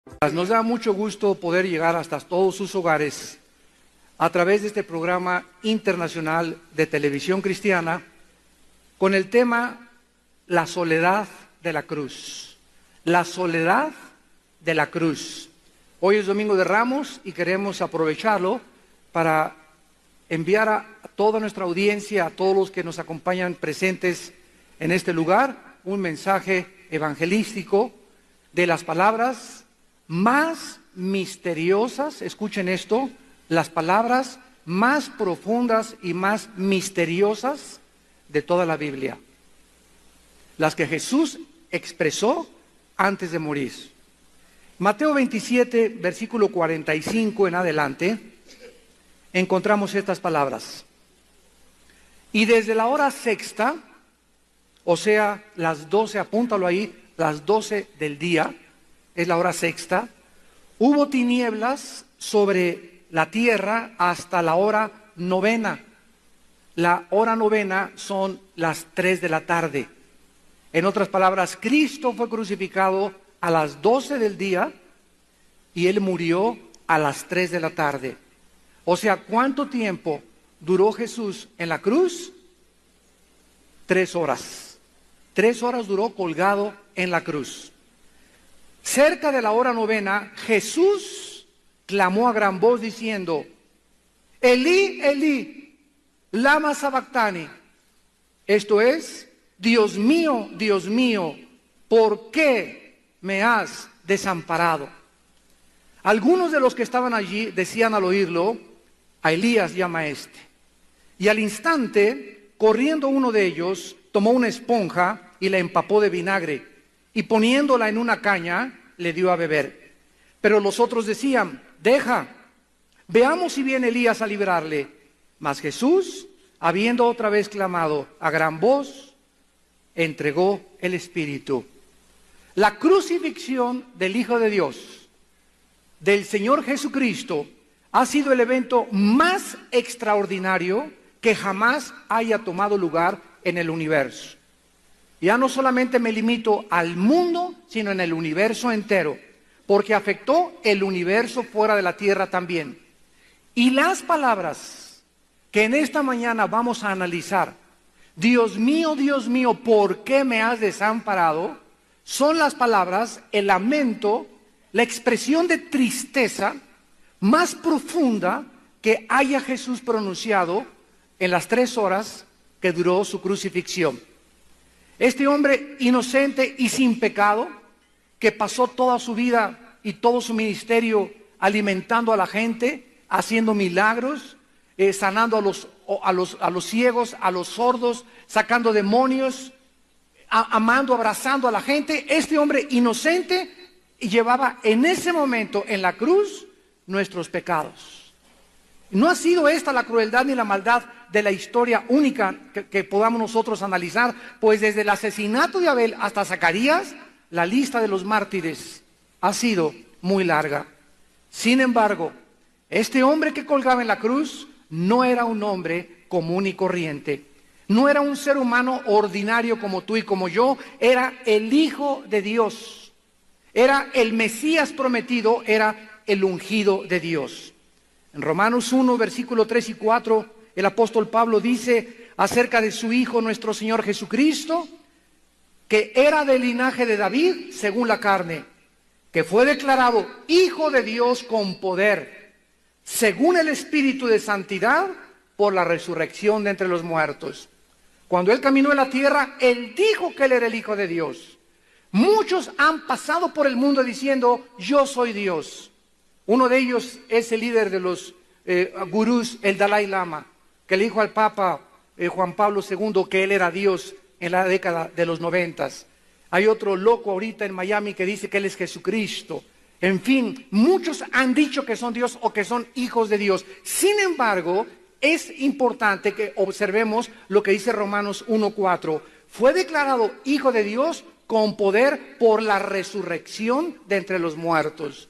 Nos da mucho gusto poder llegar hasta todos sus hogares a través de este programa internacional de televisión cristiana con el tema La soledad de la cruz. La soledad de la cruz. Hoy es Domingo de Ramos y queremos aprovecharlo para enviar a toda nuestra audiencia, a todos los que nos acompañan presentes en este lugar, un mensaje evangelístico de las palabras más misteriosas, escuchen esto, las palabras más profundas y más misteriosas de toda la Biblia. Las que Jesús expresó antes de morir. Mateo 27, versículo 45 en adelante, encontramos estas palabras. Y desde la hora sexta, o sea, las 12, apúntalo ahí, las 12 del día, es la hora sexta, hubo tinieblas sobre la tierra hasta la hora novena. La hora novena son las 3 de la tarde. En otras palabras, Cristo fue crucificado a las 12 del día y Él murió a las 3 de la tarde. O sea, ¿cuánto tiempo duró Jesús en la cruz? 3 horas. 3 horas duró colgado en la cruz. Cerca de la hora novena, Jesús clamó a gran voz diciendo, Elí, Elí, lama sabactani. Esto es, Dios mío, ¿por qué me has desamparado? Algunos de los que estaban allí decían al oírlo, a Elías llama a este. Y al instante, corriendo uno de ellos, tomó una esponja y la empapó de vinagre, y poniéndola en una caña, le dio a beber. Pero los otros decían, deja, veamos si viene Elías a librarle. Mas Jesús, habiendo otra vez clamado a gran voz, entregó el Espíritu. La crucifixión del Hijo de Dios, del Señor Jesucristo, ha sido el evento más extraordinario que jamás haya tomado lugar en el universo. Ya no solamente me limito al mundo, sino en el universo entero, porque afectó el universo fuera de la tierra también. Y las palabras que en esta mañana vamos a analizar, Dios mío, ¿por qué me has desamparado? Son las palabras, el lamento, la expresión de tristeza más profunda que haya Jesús pronunciado en las 3 horas que duró su crucifixión. Este hombre inocente y sin pecado, que pasó toda su vida y todo su ministerio alimentando a la gente, haciendo milagros, sanando a los ciegos, a los sordos, sacando demonios, amando, abrazando a la gente. Este hombre inocente llevaba en ese momento en la cruz nuestros pecados. No ha sido esta la crueldad ni la maldad de la historia única que podamos nosotros analizar, pues desde el asesinato de Abel hasta Zacarías, la lista de los mártires ha sido muy larga. Sin embargo, este hombre que colgaba en la cruz no era un hombre común y corriente, no era un ser humano ordinario como tú y como yo, era el Hijo de Dios, era el Mesías prometido, era el ungido de Dios. En Romanos 1, versículo 3 y 4, el apóstol Pablo dice acerca de su Hijo, nuestro Señor Jesucristo, que era del linaje de David, según la carne, que fue declarado Hijo de Dios con poder, según el Espíritu de santidad, por la resurrección de entre los muertos. Cuando Él caminó en la tierra, Él dijo que Él era el Hijo de Dios. Muchos han pasado por el mundo diciendo, yo soy Dios. Uno de ellos es el líder de los gurús, el Dalai Lama, que le dijo al Papa Juan Pablo II que él era Dios en la década de los 90. Hay otro loco ahorita en Miami que dice que él es Jesucristo. En fin, muchos han dicho que son Dios o que son hijos de Dios. Sin embargo, es importante que observemos lo que dice Romanos 1:4. Fue declarado Hijo de Dios con poder por la resurrección de entre los muertos.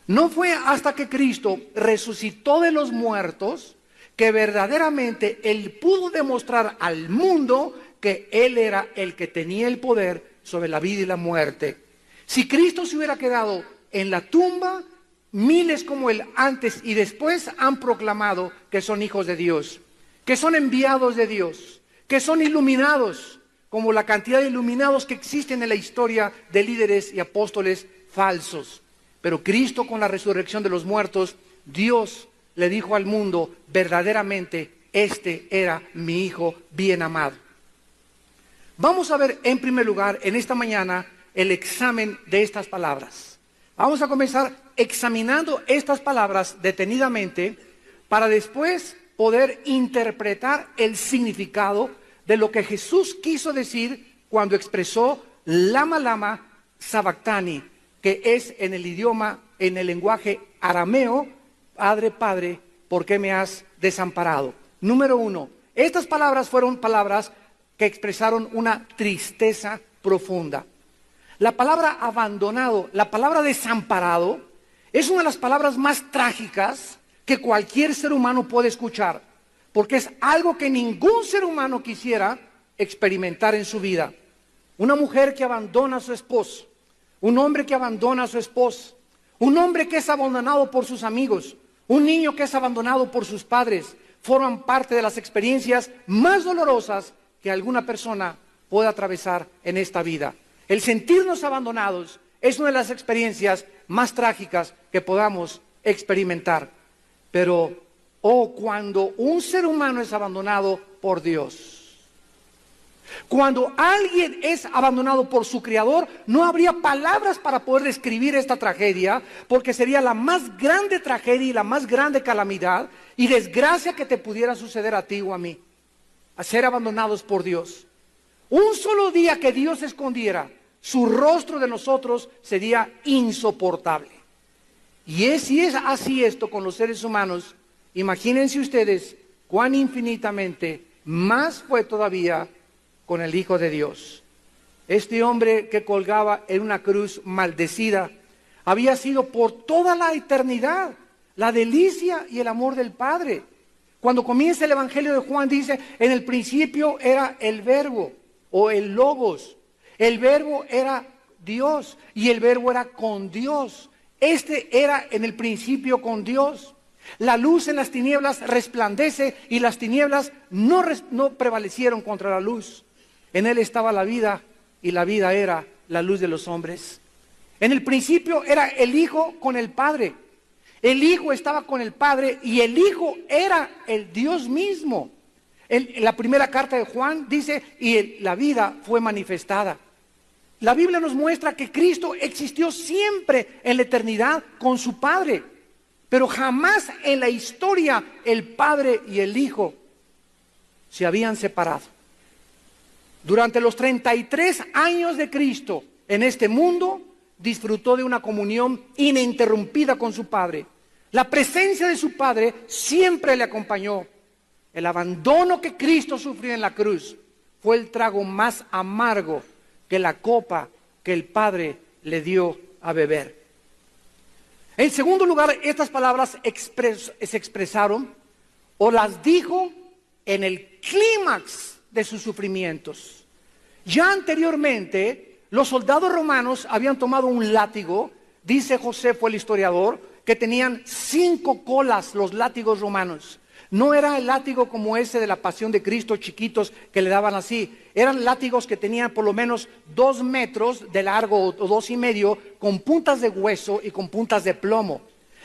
No fue hasta que Cristo resucitó de los muertos que verdaderamente Él pudo demostrar al mundo que Él era el que tenía el poder sobre la vida y la muerte. Si Cristo se hubiera quedado en la tumba, miles como él antes y después han proclamado que son hijos de Dios, que son enviados de Dios, que son iluminados, como la cantidad de iluminados que existen en la historia de líderes y apóstoles falsos. Pero Cristo, con la resurrección de los muertos, Dios le dijo al mundo verdaderamente: este era mi Hijo bien amado. Vamos a ver en primer lugar en esta mañana el examen de estas palabras. Vamos a comenzar examinando estas palabras detenidamente para después poder interpretar el significado de lo que Jesús quiso decir cuando expresó lama lama sabactani, que es en el idioma, en el lenguaje arameo: Padre, Padre, ¿por qué me has desamparado? Número uno, estas palabras fueron palabras que expresaron una tristeza profunda. La palabra abandonado, la palabra desamparado, es una de las palabras más trágicas que cualquier ser humano puede escuchar, porque es algo que ningún ser humano quisiera experimentar en su vida. Una mujer que abandona a su esposo, un hombre que abandona a su esposa, un hombre que es abandonado por sus amigos, un niño que es abandonado por sus padres, forman parte de las experiencias más dolorosas que alguna persona puede atravesar en esta vida. El sentirnos abandonados es una de las experiencias más trágicas que podamos experimentar. Pero, cuando un ser humano es abandonado por Dios, cuando alguien es abandonado por su Creador, no habría palabras para poder describir esta tragedia, porque sería la más grande tragedia y la más grande calamidad y desgracia que te pudiera suceder a ti o a mí, a ser abandonados por Dios. Un solo día que Dios escondiera su rostro de nosotros sería insoportable. Y si es así esto con los seres humanos, imagínense ustedes cuán infinitamente más fue todavía con el Hijo de Dios. Este hombre que colgaba en una cruz maldecida había sido por toda la eternidad la delicia y el amor del Padre. Cuando comienza el Evangelio de Juan dice: en el principio era el Verbo o el Logos. El Verbo era Dios y el Verbo era con Dios. Este era en el principio con Dios. La luz en las tinieblas resplandece y las tinieblas no prevalecieron contra la luz. En él estaba la vida y la vida era la luz de los hombres. En el principio era el Hijo con el Padre. El Hijo estaba con el Padre y el Hijo era el Dios mismo. En la primera carta de Juan dice: y la vida fue manifestada. La Biblia nos muestra que Cristo existió siempre en la eternidad con su Padre, pero jamás en la historia el Padre y el Hijo se habían separado. Durante los 33 años de Cristo en este mundo, disfrutó de una comunión ininterrumpida con su Padre. La presencia de su Padre siempre le acompañó. El abandono que Cristo sufrió en la cruz fue el trago más amargo que la copa que el Padre le dio a beber. En segundo lugar, estas palabras se expresaron o las dijo en el clímax de sus sufrimientos. Ya anteriormente, los soldados romanos habían tomado un látigo, dice Josefo el historiador, que tenían 5 colas los látigos romanos. No era el látigo como ese de la Pasión de Cristo, chiquitos, que le daban así. Eran látigos que tenían por lo menos 2 metros de largo o 2,5, con puntas de hueso y con puntas de plomo.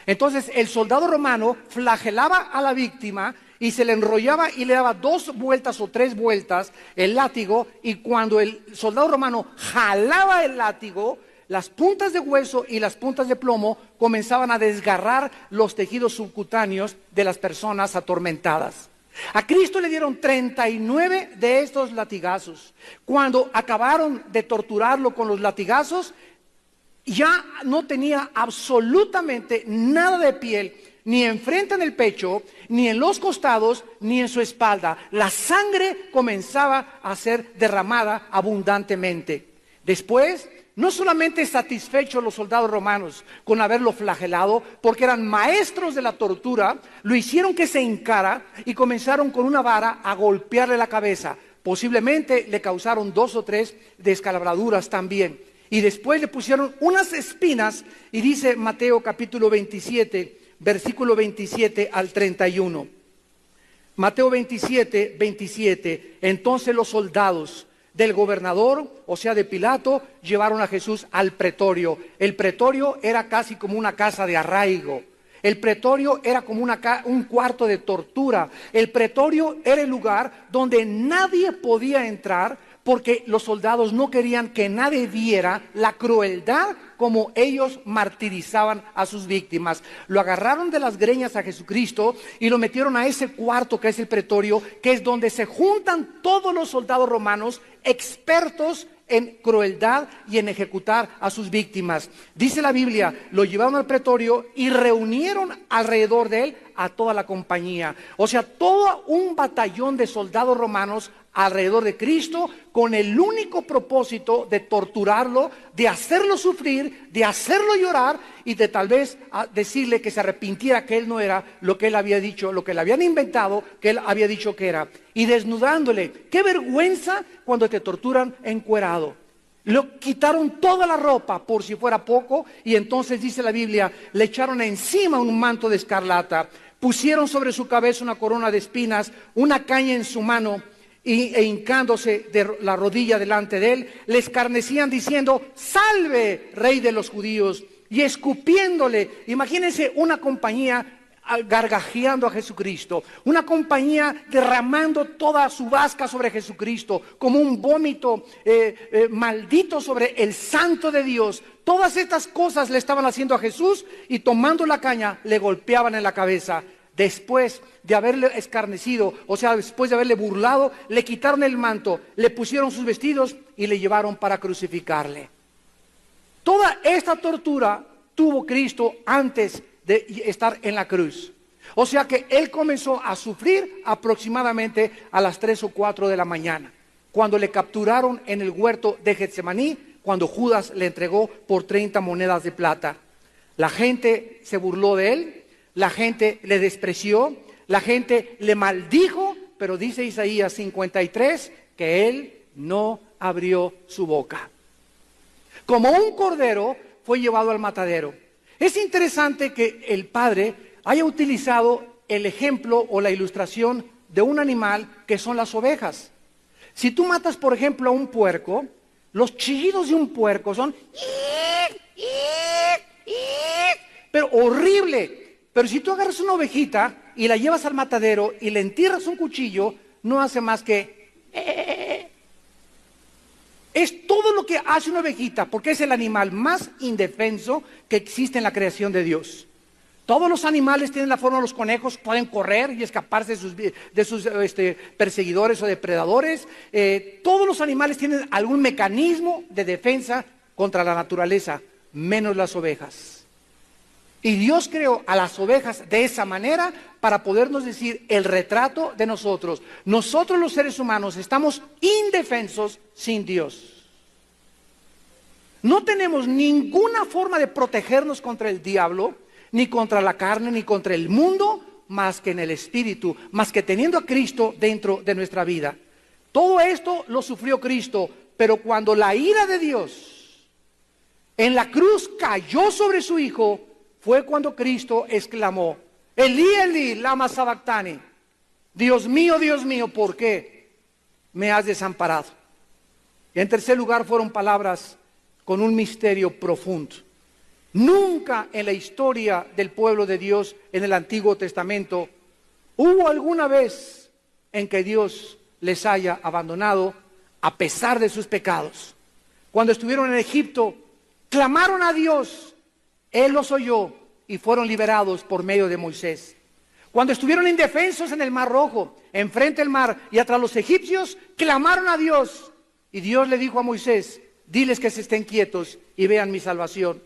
Entonces el soldado romano flagelaba a la víctima y se le enrollaba y le daba 2 vueltas o 3 vueltas el látigo, y cuando el soldado romano jalaba el látigo, las puntas de hueso y las puntas de plomo comenzaban a desgarrar los tejidos subcutáneos de las personas atormentadas. A Cristo le dieron 39 de estos latigazos. Cuando acabaron de torturarlo con los latigazos, ya no tenía absolutamente nada de piel, ni enfrente en el pecho, ni en los costados, ni en su espalda. La sangre comenzaba a ser derramada abundantemente. Después, no solamente satisfechos los soldados romanos con haberlo flagelado, porque eran maestros de la tortura, lo hicieron que se hincara y comenzaron con una vara a golpearle la cabeza. Posiblemente le causaron 2 o 3 descalabraduras también. Y después le pusieron unas espinas, y dice Mateo capítulo 27, versículo 27 al 31. Mateo 27, 27. Entonces los soldados del gobernador, o sea de Pilato, llevaron a Jesús al pretorio. El pretorio era casi como una casa de arraigo. El pretorio era como un cuarto de tortura. El pretorio era el lugar donde nadie podía entrar, porque los soldados no querían que nadie viera la crueldad como ellos martirizaban a sus víctimas. Lo agarraron de las greñas a Jesucristo y lo metieron a ese cuarto que es el pretorio, que es donde se juntan todos los soldados romanos expertos en crueldad y en ejecutar a sus víctimas. Dice la Biblia, lo llevaron al pretorio y reunieron alrededor de él a toda la compañía. O sea, todo un batallón de soldados romanos alrededor de Cristo, con el único propósito de torturarlo, de hacerlo sufrir, de hacerlo llorar y de tal vez decirle que se arrepintiera, que él no era lo que él había dicho, lo que le habían inventado, que él había dicho que era. Y desnudándole. ¡Qué vergüenza cuando te torturan encuerado! Le quitaron toda la ropa por si fuera poco, y entonces dice la Biblia, le echaron encima un manto de escarlata, pusieron sobre su cabeza una corona de espinas, una caña en su mano, e hincándose de la rodilla delante de él, le escarnecían diciendo, salve, rey de los judíos, y escupiéndole. Imagínense una compañía gargajeando a Jesucristo, una compañía derramando toda su vasca sobre Jesucristo, como un vómito maldito sobre el santo de Dios. Todas estas cosas le estaban haciendo a Jesús, y tomando la caña le golpeaban en la cabeza. Después de haberle escarnecido, o sea, después de haberle burlado, le quitaron el manto, le pusieron sus vestidos y le llevaron para crucificarle. Toda esta tortura tuvo Cristo antes de estar en la cruz. O sea que Él comenzó a sufrir aproximadamente a las 3 o 4 de la mañana, cuando le capturaron en el huerto de Getsemaní, cuando Judas le entregó por 30 monedas de plata. La gente se burló de Él, la gente le despreció, la gente le maldijo, pero dice Isaías 53 que Él no abrió su boca. Como un cordero fue llevado al matadero. Es interesante que el Padre haya utilizado el ejemplo o la ilustración de un animal que son las ovejas. Si tú matas, por ejemplo, a un puerco, los chillidos de un puerco son pero horrible. Pero si tú agarras una ovejita y la llevas al matadero y le entierras un cuchillo, no hace más que... Es todo lo que hace una ovejita, porque es el animal más indefenso que existe en la creación de Dios. Todos los animales tienen la forma de los conejos, pueden correr y escaparse de sus perseguidores o depredadores. Todos los animales tienen algún mecanismo de defensa contra la naturaleza, menos las ovejas. Y Dios creó a las ovejas de esa manera para podernos decir el retrato de nosotros. Nosotros los seres humanos estamos indefensos sin Dios. No tenemos ninguna forma de protegernos contra el diablo, ni contra la carne, ni contra el mundo, más que en el Espíritu, más que teniendo a Cristo dentro de nuestra vida. Todo esto lo sufrió Cristo, pero cuando la ira de Dios en la cruz cayó sobre su Hijo, fue cuando Cristo exclamó, Elí, Elí, lama sabactani, Dios mío, ¿por qué me has desamparado? Y en tercer lugar fueron palabras con un misterio profundo. Nunca en la historia del pueblo de Dios en el Antiguo Testamento hubo alguna vez en que Dios les haya abandonado a pesar de sus pecados. Cuando estuvieron en Egipto, clamaron a Dios, Él los oyó y fueron liberados por medio de Moisés. Cuando estuvieron indefensos en el Mar Rojo, enfrente del mar y atrás los egipcios, clamaron a Dios. Y Dios le dijo a Moisés, diles que se estén quietos y vean mi salvación.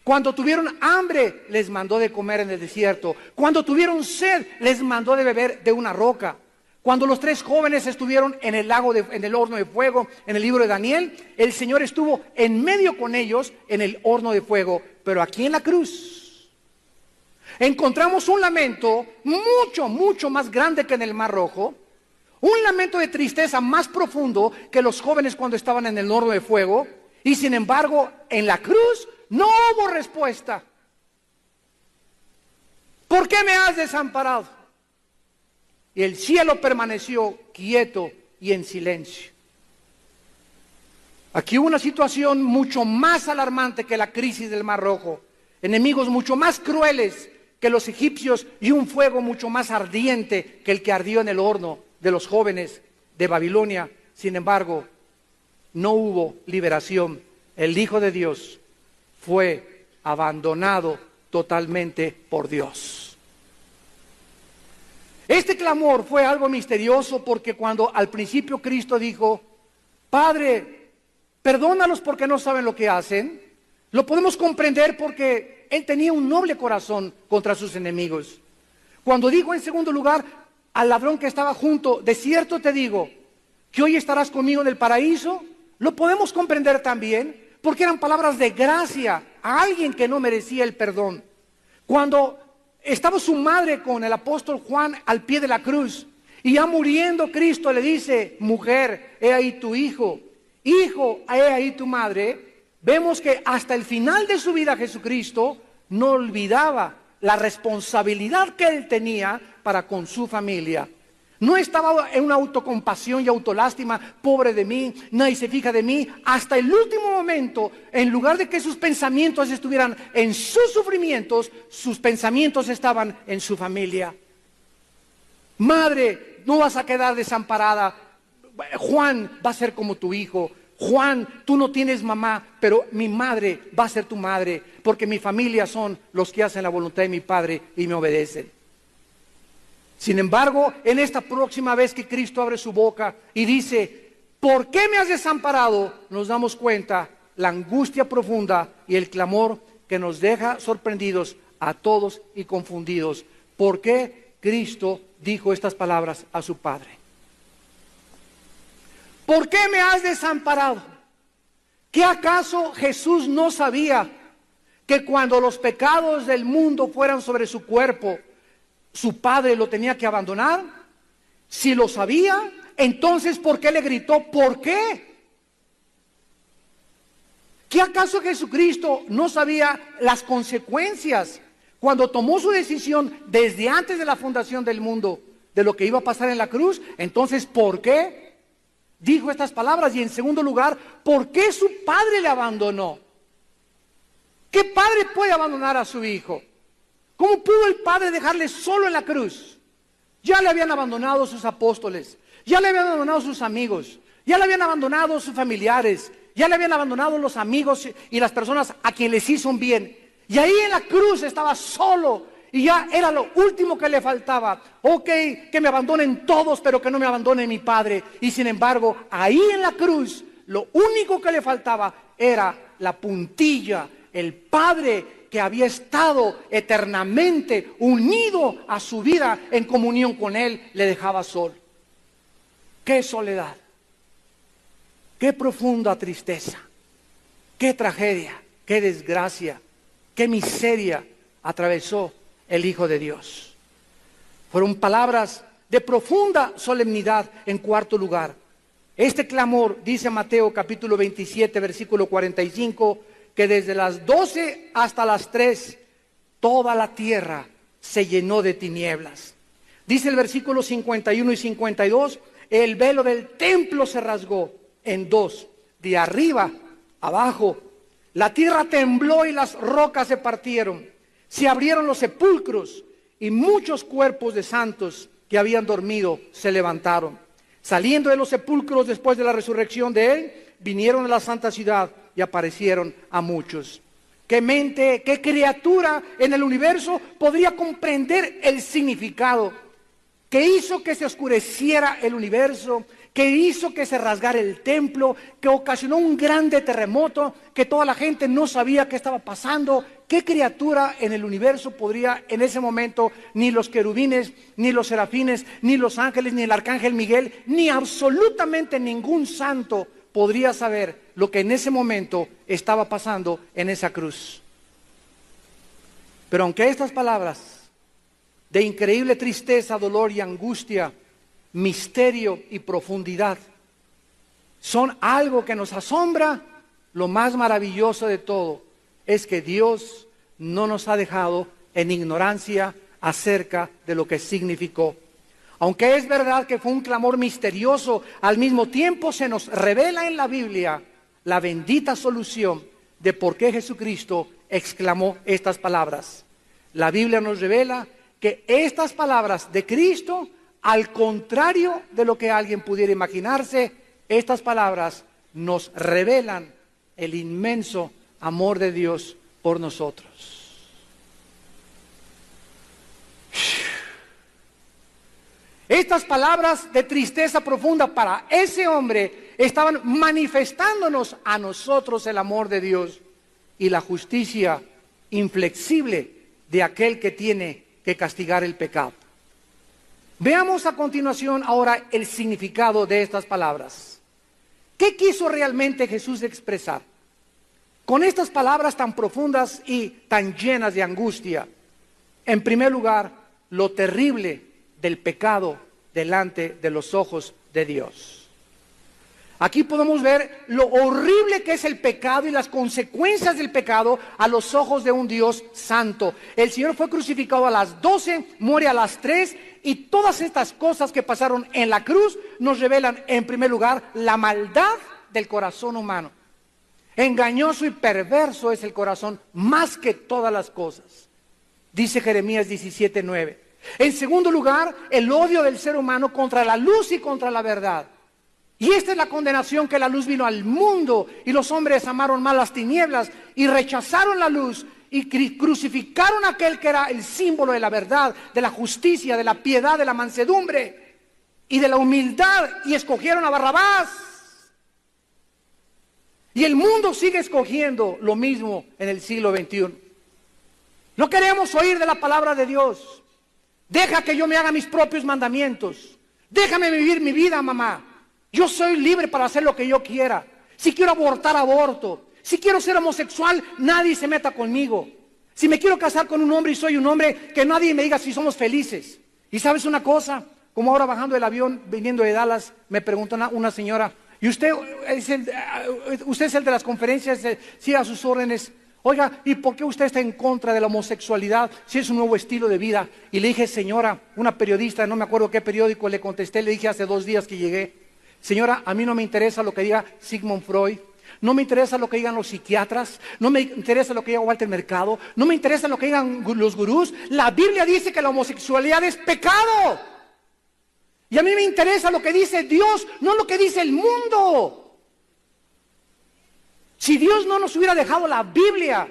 Cuando tuvieron hambre, les mandó de comer en el desierto. Cuando tuvieron sed, les mandó de beber de una roca. Cuando los 3 jóvenes estuvieron en el lago, en el horno de fuego, en el libro de Daniel, el Señor estuvo en medio con ellos en el horno de fuego. Pero aquí en la cruz encontramos un lamento mucho más grande que en el Mar Rojo, un lamento de tristeza más profundo que los jóvenes cuando estaban en el horno de fuego, Y sin embargo, en la cruz no hubo respuesta. ¿Por qué me has desamparado? Y el cielo permaneció quieto y en silencio. Aquí hubo una situación mucho más alarmante que la crisis del Mar Rojo. Enemigos mucho más crueles que los egipcios y un fuego mucho más ardiente que el que ardió en el horno de los jóvenes de Babilonia. Sin embargo, no hubo liberación. El Hijo de Dios fue abandonado totalmente por Dios. Este clamor fue algo misterioso porque cuando al principio Cristo dijo, Padre, perdónalos porque no saben lo que hacen, lo podemos comprender porque Él tenía un noble corazón contra sus enemigos. Cuando dijo en segundo lugar al ladrón que estaba junto, de cierto te digo, que hoy estarás conmigo en el paraíso, lo podemos comprender también porque eran palabras de gracia a alguien que no merecía el perdón. Cuando estaba su madre con el apóstol Juan al pie de la cruz y ya muriendo Cristo le dice, mujer, he ahí tu hijo, hijo, he ahí tu madre. Vemos que hasta el final de su vida Jesucristo no olvidaba la responsabilidad que Él tenía para con su familia. No estaba en una autocompasión y autolástima, pobre de mí, nadie se fija de mí. Hasta el último momento, en lugar de que sus pensamientos estuvieran en sus sufrimientos, sus pensamientos estaban en su familia. Madre, no vas a quedar desamparada. Juan va a ser como tu hijo. Juan, tú no tienes mamá, pero mi madre va a ser tu madre, porque mi familia son los que hacen la voluntad de mi Padre y me obedecen. Sin embargo, en esta próxima vez que Cristo abre su boca y dice, ¿por qué me has desamparado?, nos damos cuenta la angustia profunda y el clamor que nos deja sorprendidos a todos y confundidos. ¿Por qué Cristo dijo estas palabras a su Padre? ¿Por qué me has desamparado? ¿Qué acaso Jesús no sabía que cuando los pecados del mundo fueran sobre su cuerpo, su Padre lo tenía que abandonar? Si lo sabía, entonces ¿por qué le gritó? ¿Por qué? ¿Qué acaso Jesucristo no sabía las consecuencias cuando tomó su decisión desde antes de la fundación del mundo de lo que iba a pasar en la cruz? Entonces, ¿por qué dijo estas palabras? Y en segundo lugar, ¿por qué su Padre le abandonó? ¿Qué padre puede abandonar a su hijo? ¿Cómo pudo el Padre dejarle solo en la cruz? Ya le habían abandonado sus apóstoles, ya le habían abandonado sus amigos, ya le habían abandonado sus familiares, ya le habían abandonado los amigos y las personas a quienes les hizo un bien. Y ahí en la cruz estaba solo y ya era lo último que le faltaba. Ok, que me abandonen todos, pero que no me abandone mi Padre. Y sin embargo, ahí en la cruz, lo único que le faltaba era la puntilla, el Padre que había estado eternamente unido a su vida en comunión con Él, le dejaba solo. ¡Qué soledad! ¡Qué profunda tristeza! ¡Qué tragedia! ¡Qué desgracia! ¡Qué miseria atravesó el Hijo de Dios! Fueron palabras de profunda solemnidad. En cuarto lugar, este clamor, dice Mateo capítulo 27, versículo 45, que desde las 12 hasta las 3, toda la tierra se llenó de tinieblas. Dice el versículo 51 y 52, el velo del templo se rasgó en dos, de arriba abajo. La tierra tembló y las rocas se partieron. Se abrieron los sepulcros y muchos cuerpos de santos que habían dormido se levantaron. Saliendo de los sepulcros después de la resurrección de Él, vinieron a la santa ciudad y aparecieron a muchos. ¿Qué mente, qué criatura en el universo podría comprender el significado que hizo que se oscureciera el universo, que hizo que se rasgara el templo, que ocasionó un grande terremoto, que toda la gente no sabía qué estaba pasando? ¿Qué criatura en el universo podría en ese momento, ni los querubines, ni los serafines, ni los ángeles, ni el arcángel Miguel, ni absolutamente ningún santo podría saber lo que en ese momento estaba pasando en esa cruz? Pero aunque estas palabras de increíble tristeza, dolor y angustia, misterio y profundidad son algo que nos asombra, lo más maravilloso de todo es que Dios no nos ha dejado en ignorancia acerca de lo que significó. Aunque es verdad que fue un clamor misterioso, al mismo tiempo se nos revela en la Biblia la bendita solución de por qué Jesucristo exclamó estas palabras. La Biblia nos revela que estas palabras de Cristo, al contrario de lo que alguien pudiera imaginarse, estas palabras nos revelan el inmenso amor de Dios por nosotros. Estas palabras de tristeza profunda para ese hombre estaban manifestándonos a nosotros el amor de Dios y la justicia inflexible de aquel que tiene que castigar el pecado. Veamos a continuación ahora el significado de estas palabras. ¿Qué quiso realmente Jesús expresar con estas palabras tan profundas y tan llenas de angustia? En primer lugar, lo terrible del pecado delante de los ojos de Dios. Aquí podemos ver lo horrible que es el pecado y las consecuencias del pecado a los ojos de un Dios santo. El Señor fue crucificado a las 12, muere a las 3, y todas estas cosas que pasaron en la cruz nos revelan, en primer lugar, la maldad del corazón humano. Engañoso y perverso es el corazón más que todas las cosas, dice Jeremías 17:9. En segundo lugar, el odio del ser humano contra la luz y contra la verdad. Y esta es la condenación, que la luz vino al mundo y los hombres amaron más las tinieblas y rechazaron la luz y crucificaron a aquel que era el símbolo de la verdad, de la justicia, de la piedad, de la mansedumbre y de la humildad, y escogieron a Barrabás. Y el mundo sigue escogiendo lo mismo en el siglo XXI. No queremos oír de la palabra de Dios. Deja que yo me haga mis propios mandamientos. Déjame vivir mi vida, mamá. Yo soy libre para hacer lo que yo quiera. Si quiero abortar, aborto. Si quiero ser homosexual, nadie se meta conmigo. Si me quiero casar con un hombre y soy un hombre, que nadie me diga si somos felices. Y ¿sabes una cosa? Como ahora bajando del avión, viniendo de Dallas, me preguntó una señora, ¿y usted es el de las conferencias? Sí, a sus órdenes. Oiga, ¿y por qué usted está en contra de la homosexualidad si es un nuevo estilo de vida? Y le dije, señora, una periodista, no me acuerdo qué periódico, le contesté, le dije hace 2 días que llegué, señora, a mí no me interesa lo que diga Sigmund Freud, no me interesa lo que digan los psiquiatras, no me interesa lo que diga Walter Mercado, no me interesa lo que digan los gurús. La Biblia dice que la homosexualidad es pecado. Y a mí me interesa lo que dice Dios, no lo que dice el mundo. Si Dios no nos hubiera dejado la Biblia,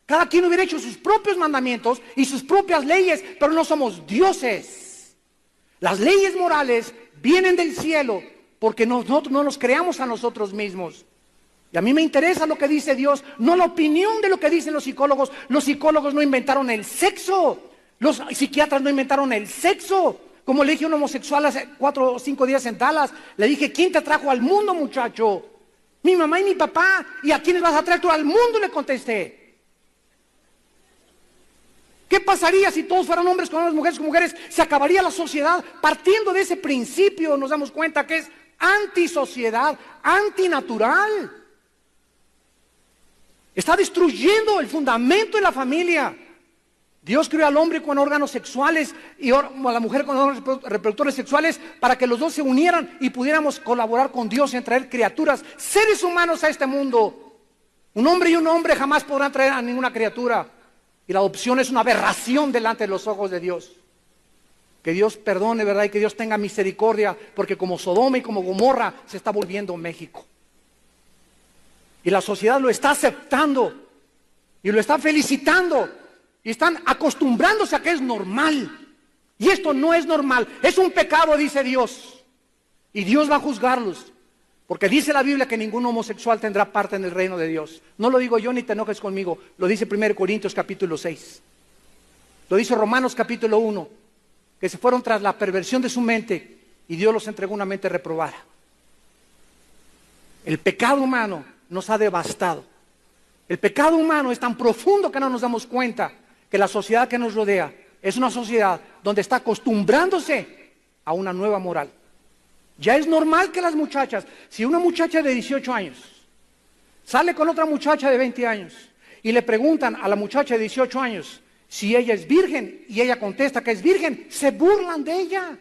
cada quien hubiera hecho sus propios mandamientos y sus propias leyes, pero no somos dioses. Las leyes morales vienen del cielo porque nosotros no nos creamos a nosotros mismos. Y a mí me interesa lo que dice Dios, no la opinión de lo que dicen los psicólogos. Los psicólogos no inventaron el sexo, los psiquiatras no inventaron el sexo. Como le dije a un homosexual hace 4 o 5 días en Dallas, le dije, ¿quién te trajo al mundo, muchacho? Mi mamá y mi papá. ¿Y a quiénes vas a traer tú al mundo? Le contesté. ¿Qué pasaría si todos fueran hombres con hombres, mujeres con mujeres? Se acabaría la sociedad. Partiendo de ese principio nos damos cuenta que es antisociedad, antinatural. Está destruyendo el fundamento de la familia. Dios creó al hombre con órganos sexuales y a la mujer con órganos reproductores sexuales para que los dos se unieran y pudiéramos colaborar con Dios en traer criaturas, seres humanos a este mundo. Un hombre y un hombre jamás podrán traer a ninguna criatura. Y la adopción es una aberración delante de los ojos de Dios. Que Dios perdone, ¿verdad? Y que Dios tenga misericordia, porque como Sodoma y como Gomorra se está volviendo México. Y la sociedad lo está aceptando y lo está felicitando. Y están acostumbrándose a que es normal. Y esto no es normal. Es un pecado, dice Dios. Y Dios va a juzgarlos. Porque dice la Biblia que ningún homosexual tendrá parte en el reino de Dios. No lo digo yo, ni te enojes conmigo. Lo dice 1 Corintios capítulo 6. Lo dice Romanos capítulo 1. Que se fueron tras la perversión de su mente y Dios los entregó una mente reprobada. El pecado humano nos ha devastado. El pecado humano es tan profundo que no nos damos cuenta que la sociedad que nos rodea es una sociedad donde está acostumbrándose a una nueva moral. Ya es normal que las muchachas, si una muchacha de 18 años sale con otra muchacha de 20 años y le preguntan a la muchacha de 18 años si ella es virgen y ella contesta que es virgen, se burlan de ella.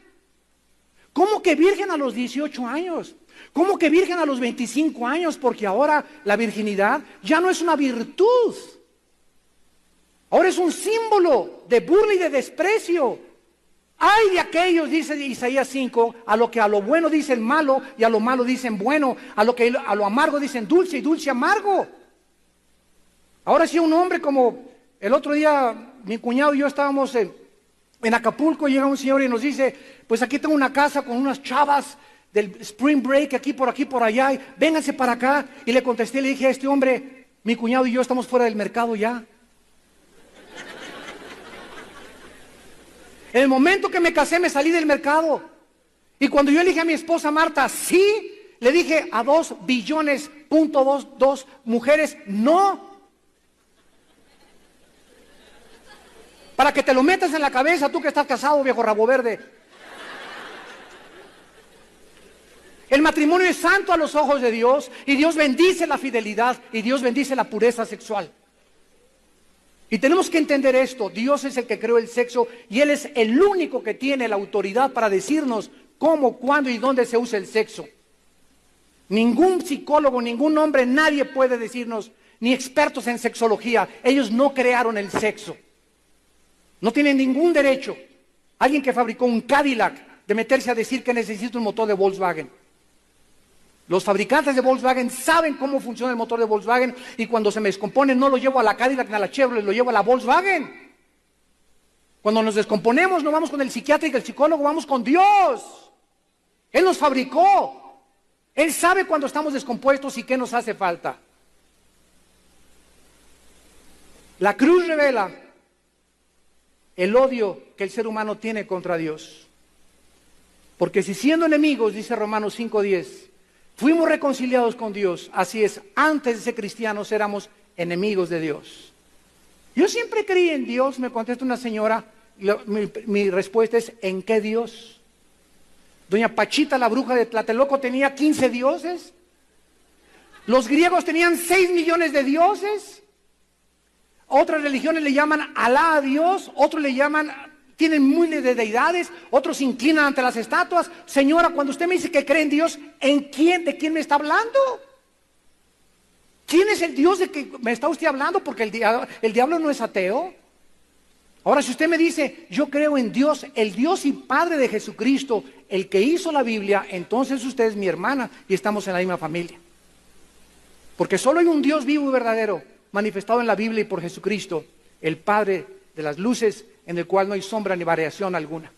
¿Cómo que virgen a los 18 años? ¿Cómo que virgen a los 25 años? Porque ahora la virginidad ya no es una virtud. Ahora es un símbolo de burla y de desprecio. Ay de aquellos, dice Isaías 5, a lo bueno dicen malo y a lo malo dicen bueno, a lo amargo dicen dulce y dulce amargo. Ahora sí un hombre como el otro día mi cuñado y yo estábamos en Acapulco, llega un señor y nos dice, pues aquí tengo una casa con unas chavas del Spring Break, aquí por allá, y vénganse para acá. Y le contesté, le dije a este hombre, mi cuñado y yo estamos fuera del mercado ya. En el momento que me casé me salí del mercado. Y cuando yo elegí a mi esposa Marta, sí, le dije a 2 billones, .22 mujeres, no. Para que te lo metas en la cabeza, tú que estás casado, viejo rabo verde. El matrimonio es santo a los ojos de Dios y Dios bendice la fidelidad y Dios bendice la pureza sexual. Y tenemos que entender esto, Dios es el que creó el sexo y Él es el único que tiene la autoridad para decirnos cómo, cuándo y dónde se usa el sexo. Ningún psicólogo, ningún hombre, nadie puede decirnos, ni expertos en sexología, ellos no crearon el sexo. No tienen ningún derecho, alguien que fabricó un Cadillac, de meterse a decir que necesita un motor de Volkswagen. Los fabricantes de Volkswagen saben cómo funciona el motor de Volkswagen y cuando se me descompone no lo llevo a la Cadillac ni a la Chevrolet, lo llevo a la Volkswagen. Cuando nos descomponemos no vamos con el psiquiatra y el psicólogo, vamos con Dios. Él nos fabricó. Él sabe cuando estamos descompuestos y qué nos hace falta. La cruz revela el odio que el ser humano tiene contra Dios. Porque si siendo enemigos, dice Romanos 5:10, fuimos reconciliados con Dios, así es, antes de ser cristianos éramos enemigos de Dios. Yo siempre creí en Dios, me contesta una señora, mi respuesta es, ¿en qué Dios? Doña Pachita, la bruja de Tlatelolco, tenía 15 dioses. Los griegos tenían 6 millones de dioses. Otras religiones le llaman Alá a Dios, otros le llaman, tienen miles de deidades, otros se inclinan ante las estatuas. Señora, cuando usted me dice que cree en Dios, ¿de quién me está hablando? ¿Quién es el Dios de que me está usted hablando? Porque el diablo no es ateo. Ahora, si usted me dice, yo creo en Dios, el Dios y Padre de Jesucristo, el que hizo la Biblia, entonces usted es mi hermana y estamos en la misma familia. Porque solo hay un Dios vivo y verdadero, manifestado en la Biblia y por Jesucristo, el Padre de las luces, en el cual no hay sombra ni variación alguna.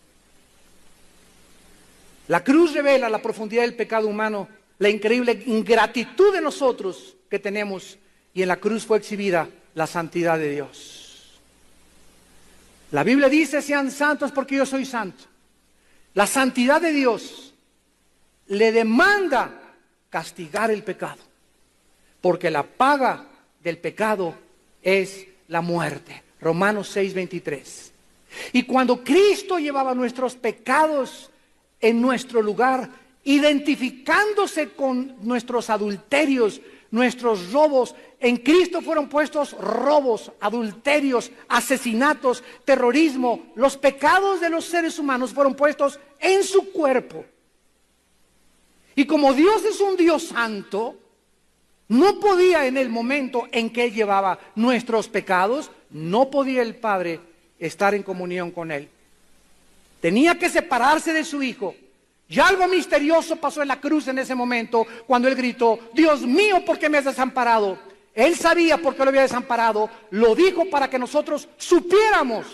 La cruz revela la profundidad del pecado humano, la increíble ingratitud de nosotros que tenemos, y en la cruz fue exhibida la santidad de Dios. La Biblia dice, sean santos porque yo soy santo. La santidad de Dios le demanda castigar el pecado, porque la paga del pecado es la muerte. Romanos 6:23. Y cuando Cristo llevaba nuestros pecados en nuestro lugar, identificándose con nuestros adulterios, nuestros robos, en Cristo fueron puestos robos, adulterios, asesinatos, terrorismo. Los pecados de los seres humanos fueron puestos en su cuerpo. Y como Dios es un Dios santo, no podía en el momento en que Él llevaba nuestros pecados, no podía el Padre estar en comunión con Él. Tenía que separarse de su Hijo. Y algo misterioso pasó en la cruz en ese momento, cuando Él gritó, Dios mío, ¿por qué me has desamparado? Él sabía por qué lo había desamparado, lo dijo para que nosotros supiéramos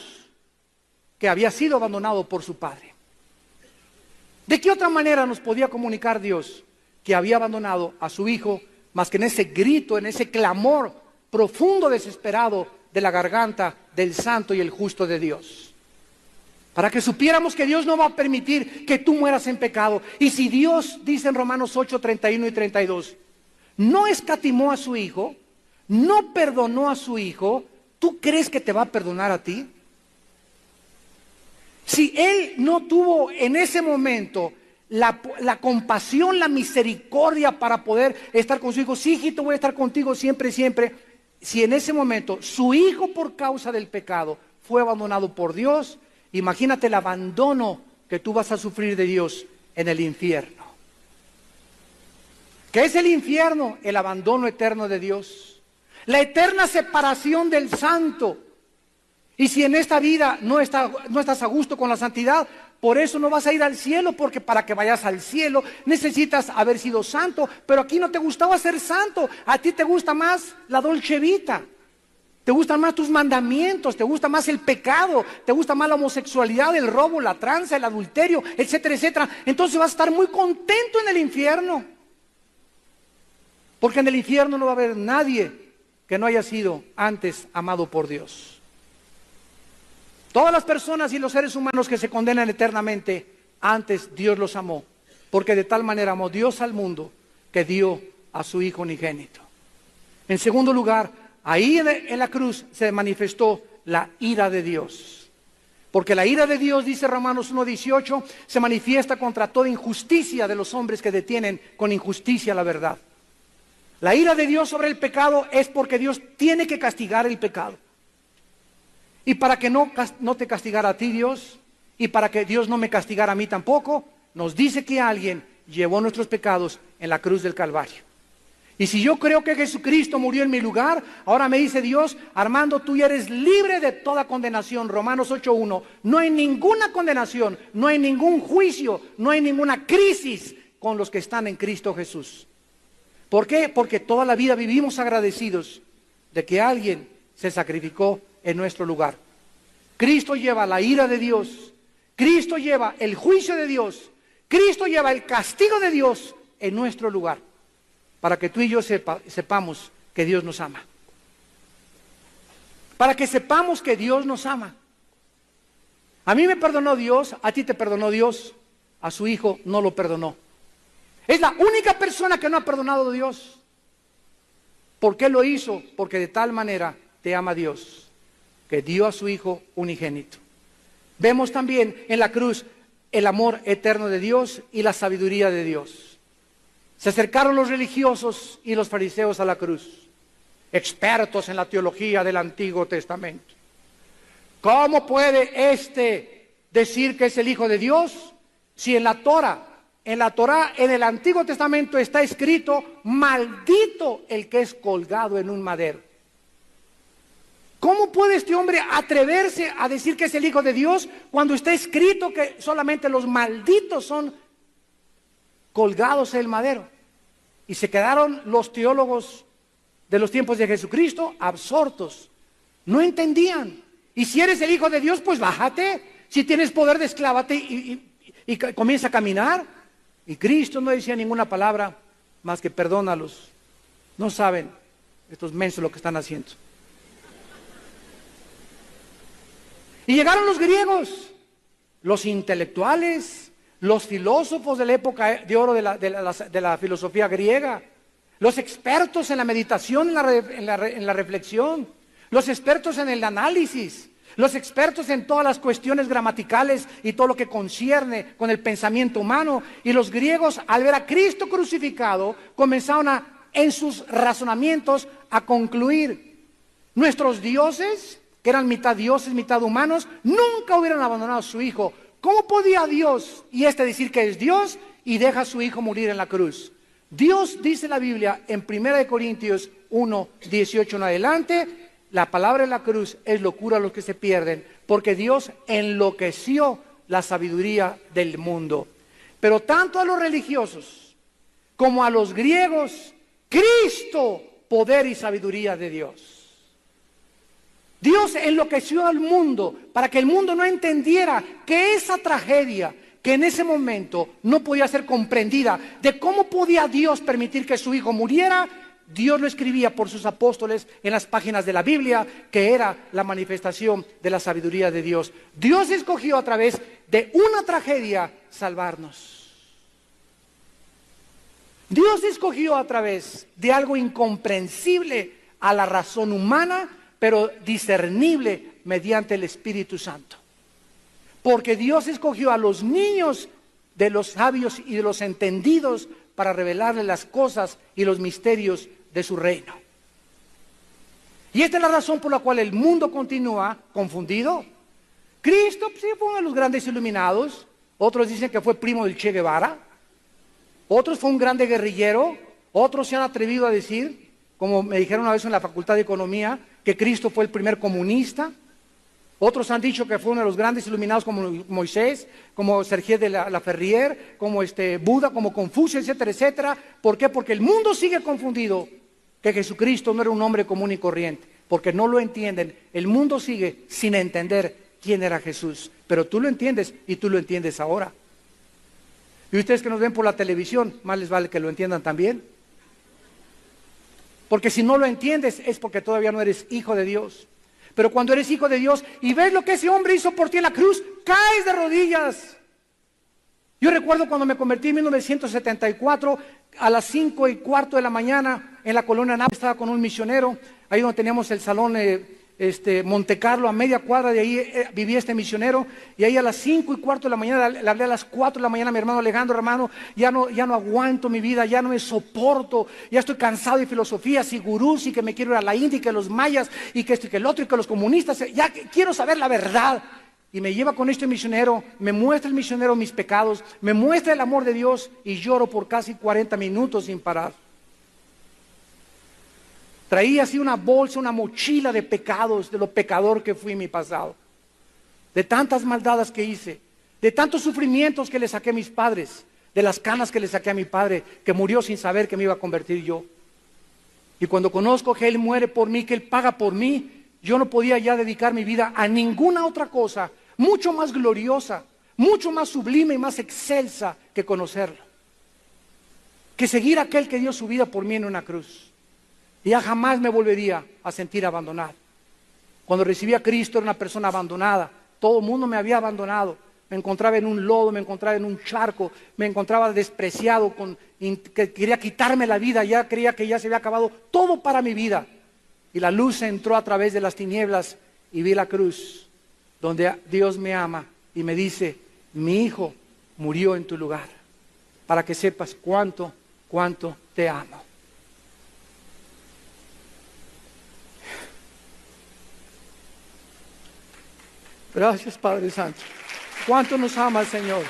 que había sido abandonado por su Padre. ¿De qué otra manera nos podía comunicar Dios que había abandonado a su Hijo, más que en ese grito, en ese clamor profundo, desesperado de la garganta del santo y el justo de Dios? Para que supiéramos que Dios no va a permitir que tú mueras en pecado. Y si Dios, dice en Romanos 8:31 y 32, no escatimó a su Hijo, no perdonó a su Hijo, ¿tú crees que te va a perdonar a ti? Si Él no tuvo en ese momento la compasión, la misericordia para poder estar con su hijo. Sí, hijito, voy a estar contigo siempre, siempre. Si en ese momento su hijo, por causa del pecado, fue abandonado por Dios, imagínate el abandono que tú vas a sufrir de Dios en el infierno. ¿Qué es el infierno? El abandono eterno de Dios, la eterna separación del santo. Y si en esta vida no estás a gusto con la santidad, por eso no vas a ir al cielo, porque para que vayas al cielo necesitas haber sido santo. Pero aquí no te gustaba ser santo, a ti te gusta más la dolce vita, te gustan más tus mandamientos, te gusta más el pecado, te gusta más la homosexualidad, el robo, la tranza, el adulterio, etcétera, etcétera. Entonces vas a estar muy contento en el infierno, porque en el infierno no va a haber nadie que no haya sido antes amado por Dios. Todas las personas y los seres humanos que se condenan eternamente, antes Dios los amó, porque de tal manera amó Dios al mundo que dio a su Hijo unigénito. En segundo lugar, ahí en la cruz se manifestó la ira de Dios, porque la ira de Dios, dice Romanos 1:18, se manifiesta contra toda injusticia de los hombres que detienen con injusticia la verdad. La ira de Dios sobre el pecado es porque Dios tiene que castigar el pecado. Y para que no te castigara a ti Dios, y para que Dios no me castigara a mí tampoco, nos dice que alguien llevó nuestros pecados en la cruz del Calvario. Y si yo creo que Jesucristo murió en mi lugar, ahora me dice Dios, Armando, tú ya eres libre de toda condenación. Romanos 8:1, no hay ninguna condenación, no hay ningún juicio, no hay ninguna crisis con los que están en Cristo Jesús. ¿Por qué? Porque toda la vida vivimos agradecidos de que alguien se sacrificó en nuestro lugar. Cristo lleva la ira de Dios, Cristo lleva el juicio de Dios, Cristo lleva el castigo de Dios en nuestro lugar, para que tú y yo sepamos que Dios nos ama. Para que sepamos que Dios nos ama. A mí me perdonó Dios, a ti te perdonó Dios, a su Hijo no lo perdonó. Es la única persona que no ha perdonado a Dios. ¿Por qué lo hizo? Porque de tal manera te ama Dios, que dio a su Hijo unigénito. Vemos también en la cruz el amor eterno de Dios y la sabiduría de Dios. Se acercaron los religiosos y los fariseos a la cruz, expertos en la teología del Antiguo Testamento. ¿Cómo puede este decir que es el Hijo de Dios si en la Torá, en el Antiguo Testamento está escrito, maldito el que es colgado en un madero? ¿Cómo puede este hombre atreverse a decir que es el Hijo de Dios cuando está escrito que solamente los malditos son colgados en el madero? Y se quedaron los teólogos de los tiempos de Jesucristo absortos. No entendían. Y si eres el Hijo de Dios, pues bájate. Si tienes poder, desclávate y comienza a caminar. Y Cristo no decía ninguna palabra más que perdónalos. No saben estos mensos lo que están haciendo. Y llegaron los griegos, los intelectuales, los filósofos de la época de oro de la filosofía griega, los expertos en la meditación, en la reflexión, los expertos en el análisis, los expertos en todas las cuestiones gramaticales y todo lo que concierne con el pensamiento humano. Y los griegos, al ver a Cristo crucificado, comenzaron en sus razonamientos a concluir: nuestros dioses, que eran mitad dioses, mitad humanos, nunca hubieran abandonado a su Hijo. ¿Cómo podía Dios y decir que es Dios y deja a su Hijo morir en la cruz? Dios, dice la Biblia en 1 Corintios 1:18 en adelante, la palabra de la cruz es locura a los que se pierden, porque Dios enloqueció la sabiduría del mundo. Pero tanto a los religiosos como a los griegos, Cristo, poder y sabiduría de Dios. Dios enloqueció al mundo para que el mundo no entendiera que esa tragedia, que en ese momento no podía ser comprendida, de cómo podía Dios permitir que su Hijo muriera, Dios lo escribía por sus apóstoles en las páginas de la Biblia, que era la manifestación de la sabiduría de Dios. Dios escogió a través de una tragedia salvarnos. Dios escogió a través de algo incomprensible a la razón humana, pero discernible mediante el Espíritu Santo. Porque Dios escogió a los niños de los sabios y de los entendidos para revelarle las cosas y los misterios de su reino. Y esta es la razón por la cual el mundo continúa confundido. Cristo sí fue uno de los grandes iluminados. Otros dicen que fue primo del Che Guevara. Otros fue un grande guerrillero. Otros se han atrevido a decir, como me dijeron una vez en la Facultad de Economía, que Cristo fue el primer comunista. Otros han dicho que fue uno de los grandes iluminados como Moisés, como Sergio de la Ferrier, como Buda, como Confucio, etcétera, etcétera. ¿Por qué? Porque el mundo sigue confundido que Jesucristo no era un hombre común y corriente, porque no lo entienden. El mundo sigue sin entender quién era Jesús, pero tú lo entiendes y tú lo entiendes ahora. Y ustedes que nos ven por la televisión, más les vale que lo entiendan también. Porque si no lo entiendes es porque todavía no eres hijo de Dios. Pero cuando eres hijo de Dios y ves lo que ese hombre hizo por ti en la cruz, caes de rodillas. Yo recuerdo cuando me convertí en 1974, a las 5:15 de la mañana, en la colonia Napa, estaba con un misionero, ahí donde teníamos el salón Monte Carlo, a media cuadra de ahí vivía este misionero, y ahí a las 5:15 de la mañana, le hablé a las 4 de la mañana a mi hermano Alejandro: hermano, ya no aguanto mi vida, ya no me soporto, ya estoy cansado de filosofías y gurús, y que me quiero ir a la India, y que los mayas, y que esto y que el otro, y que los comunistas, ya quiero saber la verdad. Y me lleva con este misionero, me muestra el misionero mis pecados, me muestra el amor de Dios, y lloro por casi 40 minutos sin parar. Traía así una bolsa, una mochila de pecados, de lo pecador que fui en mi pasado, de tantas maldades que hice, de tantos sufrimientos que le saqué a mis padres, de las canas que le saqué a mi padre, que murió sin saber que me iba a convertir yo. Y cuando conozco que Él muere por mí, que Él paga por mí, yo no podía ya dedicar mi vida a ninguna otra cosa mucho más gloriosa, mucho más sublime y más excelsa que conocerlo, que seguir a aquel que dio su vida por mí en una cruz. Y ya jamás me volvería a sentir abandonado. Cuando recibí a Cristo era una persona abandonada, todo el mundo me había abandonado, me encontraba en un lodo, me encontraba en un charco, me encontraba despreciado, que quería quitarme la vida, ya creía que ya se había acabado todo para mi vida. Y la luz entró a través de las tinieblas y vi la cruz, donde Dios me ama y me dice: mi hijo murió en tu lugar, para que sepas cuánto te amo. Gracias, Padre Santo. Cuánto nos ama el Señor.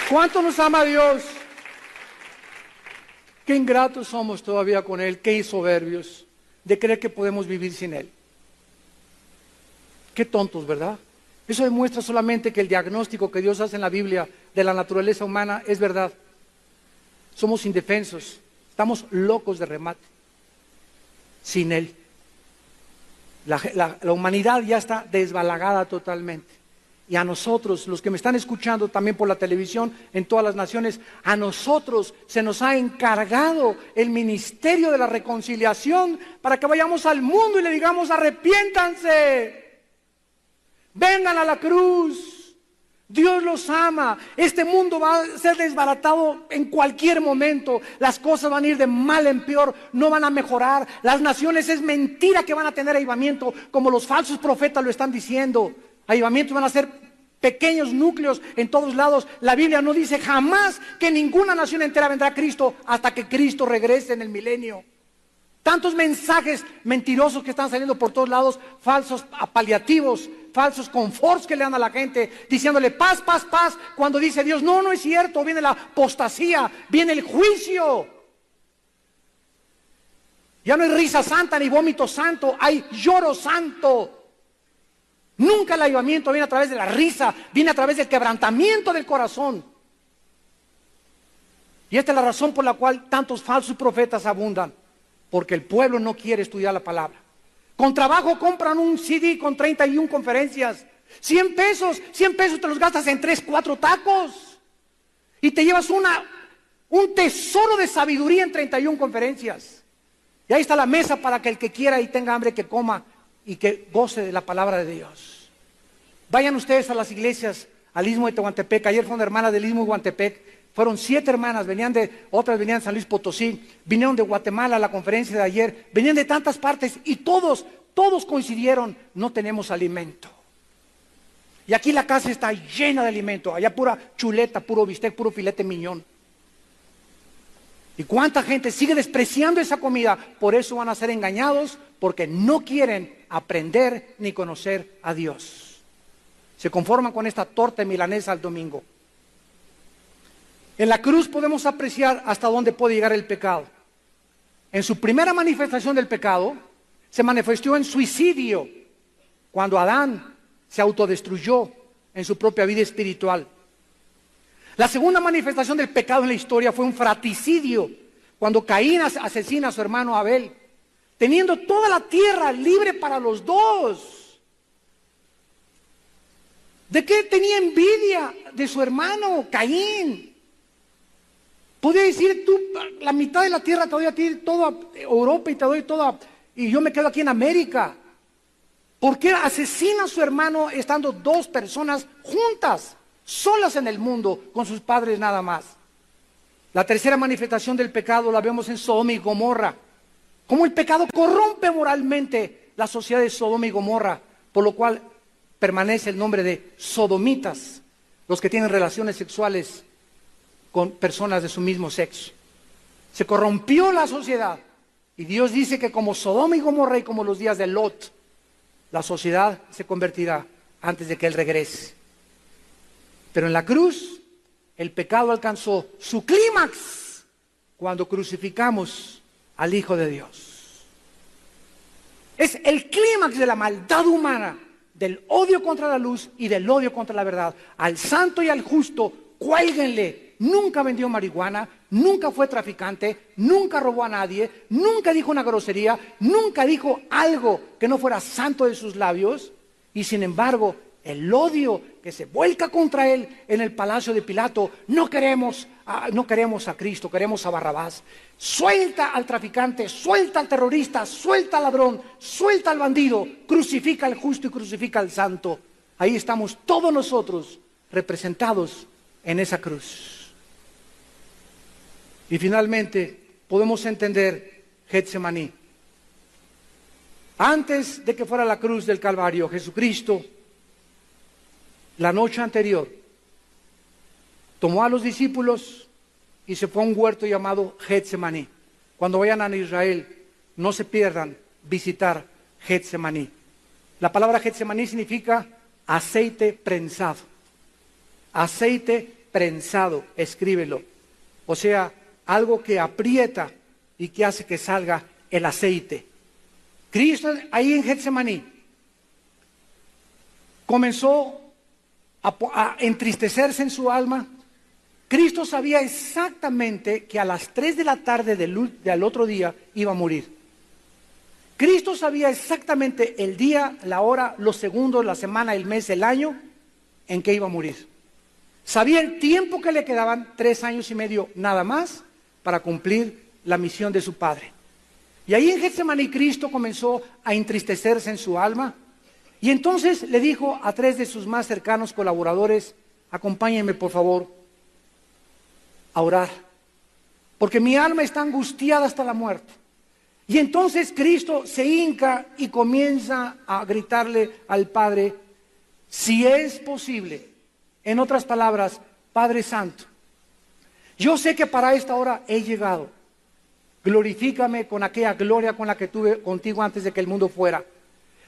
Cuánto nos ama Dios. Qué ingratos somos todavía con Él, qué soberbios de creer que podemos vivir sin Él. Qué tontos, ¿verdad? Eso demuestra solamente que el diagnóstico que Dios hace en la Biblia de la naturaleza humana es verdad. Somos indefensos, estamos locos de remate sin Él. La humanidad ya está desbalagada totalmente. Y a nosotros, los que me están escuchando también por la televisión en todas las naciones, a nosotros se nos ha encargado el ministerio de la reconciliación para que vayamos al mundo y le digamos: arrepiéntanse, vengan a la cruz, Dios los ama. Este mundo va a ser desbaratado en cualquier momento, las cosas van a ir de mal en peor, no van a mejorar. Las naciones, es mentira que van a tener avivamiento, como los falsos profetas lo están diciendo. Avivamientos van a ser pequeños núcleos en todos lados. La Biblia no dice jamás que ninguna nación entera vendrá a Cristo hasta que Cristo regrese en el milenio. Tantos mensajes mentirosos que están saliendo por todos lados, falsos paliativos, falsos conforts que le dan a la gente, diciéndole paz, paz, paz, cuando dice Dios: no, no es cierto, viene la apostasía, viene el juicio. Ya no hay risa santa ni vómito santo, hay lloro santo. Nunca el avivamiento viene a través de la risa, viene a través del quebrantamiento del corazón. Y esta es la razón por la cual tantos falsos profetas abundan, porque el pueblo no quiere estudiar la palabra. Con trabajo compran un CD con 31 conferencias, 100 pesos te los gastas en 3, 4 tacos, y te llevas un tesoro de sabiduría en 31 conferencias. Y ahí está la mesa para que el que quiera y tenga hambre que coma y que goce de la palabra de Dios. Vayan ustedes a las iglesias, al Istmo de Tehuantepec. Ayer fue una hermana del Istmo de Tehuantepec Fueron 7 hermanas, otras venían de San Luis Potosí, vinieron de Guatemala a la conferencia de ayer, venían de tantas partes y todos coincidieron, no tenemos alimento. Y aquí la casa está llena de alimento, allá pura chuleta, puro bistec, puro filete miñón. ¿Y cuánta gente sigue despreciando esa comida? Por eso van a ser engañados, porque no quieren aprender ni conocer a Dios. Se conforman con esta torta de milanesa al domingo. En la cruz podemos apreciar hasta dónde puede llegar el pecado. En su primera manifestación del pecado, se manifestó en suicidio, cuando Adán se autodestruyó en su propia vida espiritual. La segunda manifestación del pecado en la historia fue un fratricidio, cuando Caín asesina a su hermano Abel, teniendo toda la tierra libre para los dos. ¿De qué tenía envidia de su hermano Caín? Podía decir, tú, la mitad de la tierra te doy a ti, toda Europa, y te doy toda, y yo me quedo aquí en América. ¿Por qué asesina a su hermano estando 2 personas juntas, solas en el mundo, con sus padres nada más? La tercera manifestación del pecado la vemos en Sodoma y Gomorra. Cómo el pecado corrompe moralmente la sociedad de Sodoma y Gomorra, por lo cual permanece el nombre de sodomitas, los que tienen relaciones sexuales con personas de su mismo sexo. Se corrompió la sociedad y Dios dice que como Sodoma y Gomorra y como los días de Lot, la sociedad se convertirá antes de que Él regrese. Pero en la cruz, el pecado alcanzó su clímax cuando crucificamos al Hijo de Dios. Es el clímax de la maldad humana, del odio contra la luz y del odio contra la verdad. Al santo y al justo, cuélguenle. Nunca vendió marihuana, nunca fue traficante, nunca robó a nadie, nunca dijo una grosería, nunca dijo algo que no fuera santo de sus labios. Y sin embargo, el odio que se vuelca contra él en el palacio de Pilato, no queremos a Cristo, queremos a Barrabás. Suelta al traficante, suelta al terrorista, suelta al ladrón, suelta al bandido, crucifica al justo y crucifica al santo. Ahí estamos todos nosotros representados en esa cruz. Y finalmente podemos entender Getsemaní. Antes de que fuera la cruz del Calvario, Jesucristo, la noche anterior, tomó a los discípulos y se fue a un huerto llamado Getsemaní. Cuando vayan a Israel, no se pierdan visitar Getsemaní. La palabra Getsemaní significa aceite prensado. Aceite prensado, escríbelo. O sea, algo que aprieta y que hace que salga el aceite. Cristo ahí en Getsemaní comenzó a entristecerse en su alma. Cristo sabía exactamente que a las 3 de la tarde del otro día iba a morir. Cristo sabía exactamente el día, la hora, los segundos, la semana, el mes, el año en que iba a morir. Sabía el tiempo que le quedaban, 3 años y medio nada más, para cumplir la misión de su Padre. Y ahí en Getsemaní Cristo comenzó a entristecerse en su alma. Y entonces le dijo a 3 de sus más cercanos colaboradores: acompáñenme por favor a orar, porque mi alma está angustiada hasta la muerte. Y entonces Cristo se hinca y comienza a gritarle al Padre: si es posible, en otras palabras, Padre Santo, yo sé que para esta hora he llegado. Glorifícame con aquella gloria con la que tuve contigo antes de que el mundo fuera.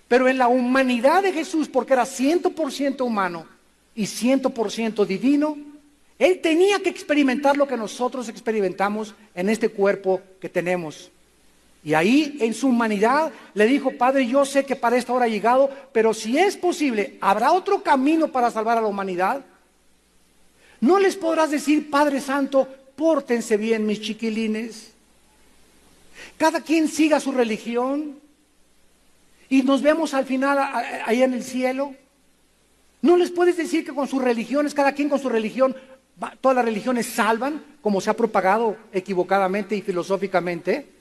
Pero en la humanidad de Jesús, porque era 100% humano y 100% divino, Él tenía que experimentar lo que nosotros experimentamos en este cuerpo que tenemos. Y ahí en su humanidad le dijo: Padre, yo sé que para esta hora he llegado, pero si es posible, ¿habrá otro camino para salvar a la humanidad? ¿No les podrás decir: Padre Santo, pórtense bien mis chiquilines, cada quien siga su religión y nos vemos al final ahí en el cielo? ¿No les puedes decir que con sus religiones, cada quien con su religión, todas las religiones salvan, como se ha propagado equivocadamente y filosóficamente?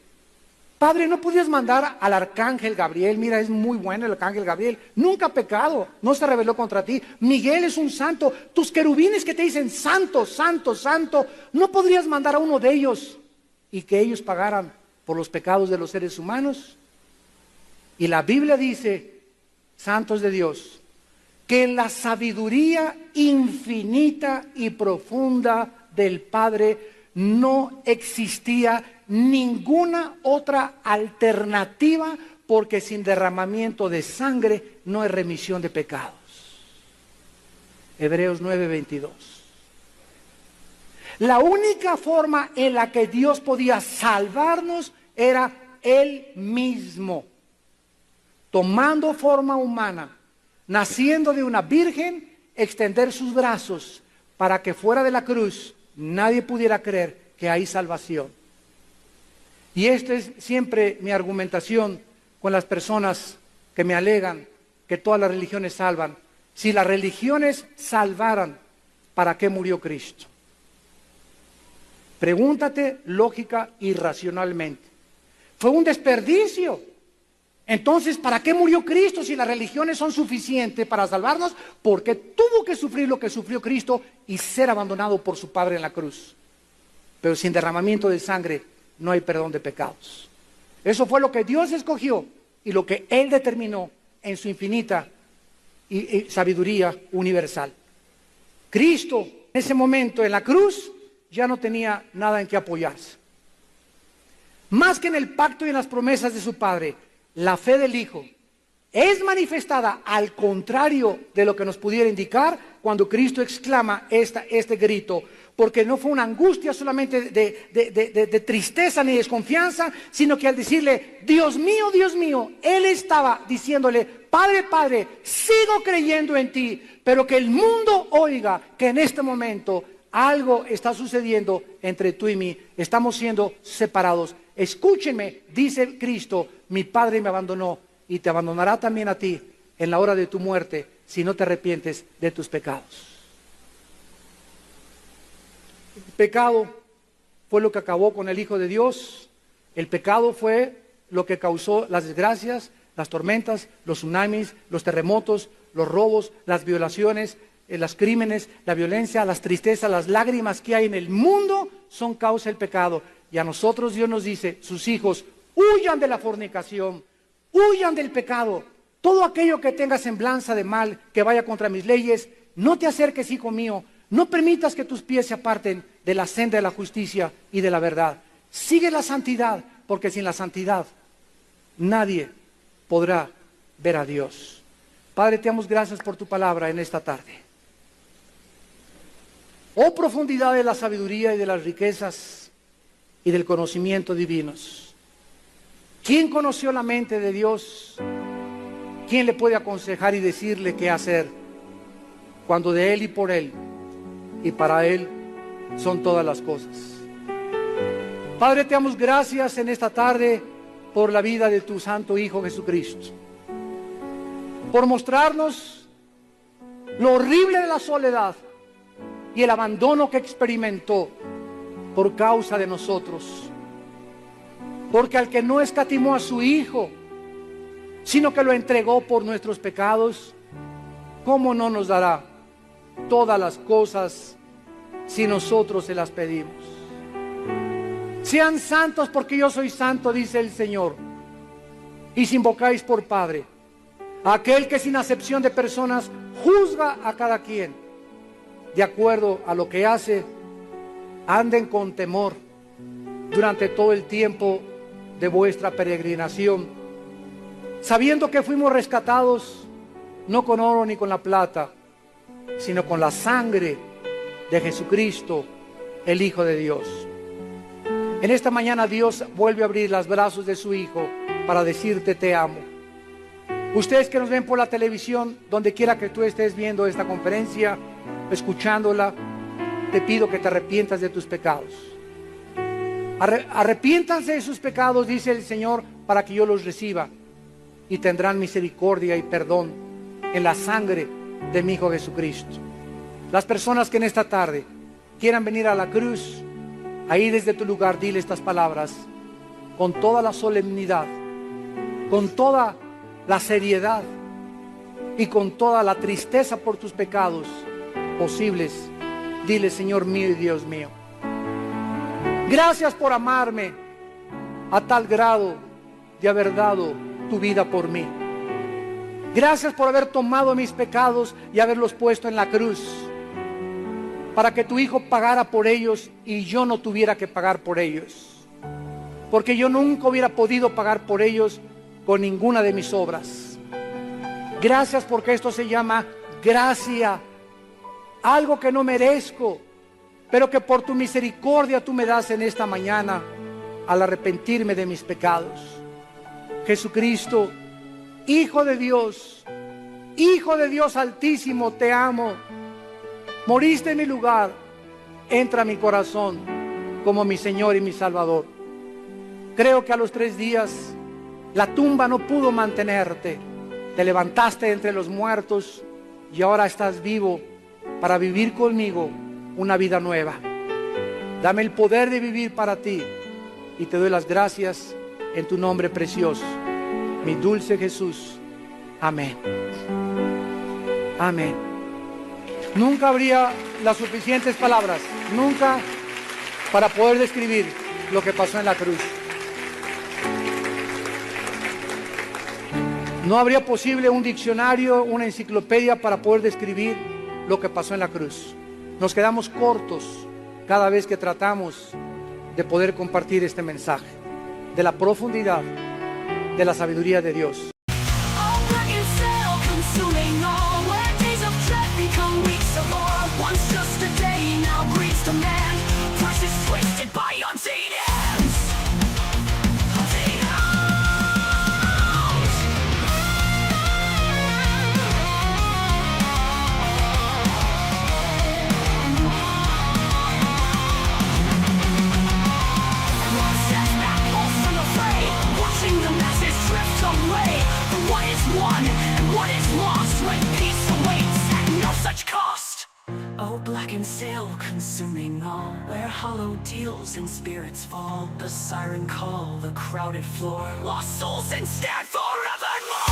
Padre, ¿no podías mandar al arcángel Gabriel? Mira, es muy bueno el arcángel Gabriel. Nunca ha pecado, no se rebeló contra ti. Miguel es un santo. Tus querubines que te dicen santo, santo, santo. ¿No podrías mandar a uno de ellos y que ellos pagaran por los pecados de los seres humanos? Y la Biblia dice, santos de Dios, que en la sabiduría infinita y profunda del Padre no existía ninguna otra alternativa, porque sin derramamiento de sangre no hay remisión de pecados. Hebreos 9:22. La única forma en la que Dios podía salvarnos era Él mismo, tomando forma humana, naciendo de una virgen, extender sus brazos para que fuera de la cruz nadie pudiera creer que hay salvación. Y esta es siempre mi argumentación con las personas que me alegan que todas las religiones salvan. Si las religiones salvaran, ¿para qué murió Cristo? Pregúntate lógica y racionalmente. Fue un desperdicio. Entonces, ¿para qué murió Cristo si las religiones son suficientes para salvarnos? Porque tuvo que sufrir lo que sufrió Cristo y ser abandonado por su Padre en la cruz. Pero sin derramamiento de sangre no hay perdón de pecados. Eso fue lo que Dios escogió y lo que Él determinó en su infinita y sabiduría universal. Cristo, en ese momento en la cruz, ya no tenía nada en que apoyarse. Más que en el pacto y en las promesas de su Padre, la fe del Hijo es manifestada al contrario de lo que nos pudiera indicar cuando Cristo exclama este grito, porque no fue una angustia solamente de tristeza ni desconfianza, sino que al decirle, Dios mío, Él estaba diciéndole, Padre, Padre, sigo creyendo en ti, pero que el mundo oiga que en este momento algo está sucediendo entre tú y mí, estamos siendo separados. Escúchenme, dice Cristo, mi Padre me abandonó y te abandonará también a ti en la hora de tu muerte si no te arrepientes de tus pecados. El pecado fue lo que acabó con el Hijo de Dios. El pecado fue lo que causó las desgracias, las tormentas, los tsunamis, los terremotos, los robos, las violaciones, los crímenes, la violencia, las tristezas, las lágrimas que hay en el mundo son causa del pecado. Y a nosotros Dios nos dice, sus hijos, huyan de la fornicación, huyan del pecado. Todo aquello que tenga semblanza de mal, que vaya contra mis leyes, no te acerques, hijo mío. No permitas que tus pies se aparten de la senda de la justicia y de la verdad. Sigue la santidad, porque sin la santidad nadie podrá ver a Dios. Padre, te damos gracias por tu palabra en esta tarde. Oh profundidad de la sabiduría y de las riquezas y del conocimiento divinos. ¿Quién conoció la mente de Dios? ¿Quién le puede aconsejar y decirle qué hacer cuando de Él y por Él y para Él son todas las cosas? Padre, te damos gracias en esta tarde por la vida de tu Santo Hijo Jesucristo, por mostrarnos lo horrible de la soledad y el abandono que experimentó por causa de nosotros. Porque al que no escatimó a su Hijo, sino que lo entregó por nuestros pecados, ¿cómo no nos dará todas las cosas si nosotros se las pedimos? Sean santos porque yo soy santo, dice el Señor. Y si invocáis por Padre, aquel que sin acepción de personas juzga a cada quien de acuerdo a lo que hace, anden con temor durante todo el tiempo de vuestra peregrinación, sabiendo que fuimos rescatados no con oro ni con la plata, sino con la sangre de Jesucristo, el Hijo de Dios. En esta mañana Dios vuelve a abrir los brazos de su Hijo para decirte te amo. Ustedes que nos ven por la televisión, donde quiera que tú estés viendo esta conferencia, escuchándola, te pido que te arrepientas de tus pecados. Arrepiéntanse de sus pecados, dice el Señor, para que yo los reciba, y tendrán misericordia y perdón en la sangre de mi Hijo Jesucristo. Las personas que en esta tarde quieran venir a la cruz, ahí desde tu lugar dile estas palabras: con toda la solemnidad, con toda la seriedad y con toda la tristeza por tus pecados posibles, dile: Señor mío y Dios mío, gracias por amarme a tal grado de haber dado tu vida por mí. Gracias por haber tomado mis pecados y haberlos puesto en la cruz, para que tu Hijo pagara por ellos y yo no tuviera que pagar por ellos, porque yo nunca hubiera podido pagar por ellos con ninguna de mis obras. Gracias porque esto se llama gracia, algo que no merezco, pero que por tu misericordia tú me das en esta mañana al arrepentirme de mis pecados. Jesucristo, Hijo de Dios Altísimo, te amo. Moriste en mi lugar, entra a mi corazón como mi Señor y mi Salvador. Creo que a los 3 días la tumba no pudo mantenerte. Te levantaste entre los muertos y ahora estás vivo para vivir conmigo una vida nueva. Dame el poder de vivir para ti y te doy las gracias en tu nombre precioso, mi dulce Jesús. Amén. Amén. Nunca habría las suficientes palabras, nunca, para poder describir lo que pasó en la cruz. No habría posible un diccionario, una enciclopedia para poder describir lo que pasó en la cruz. Nos quedamos cortos cada vez que tratamos de poder compartir este mensaje de la profundidad de la sabiduría de Dios. Black and sail, consuming all, where hollow deals and spirits fall. The siren call, the crowded floor, lost souls instead forevermore.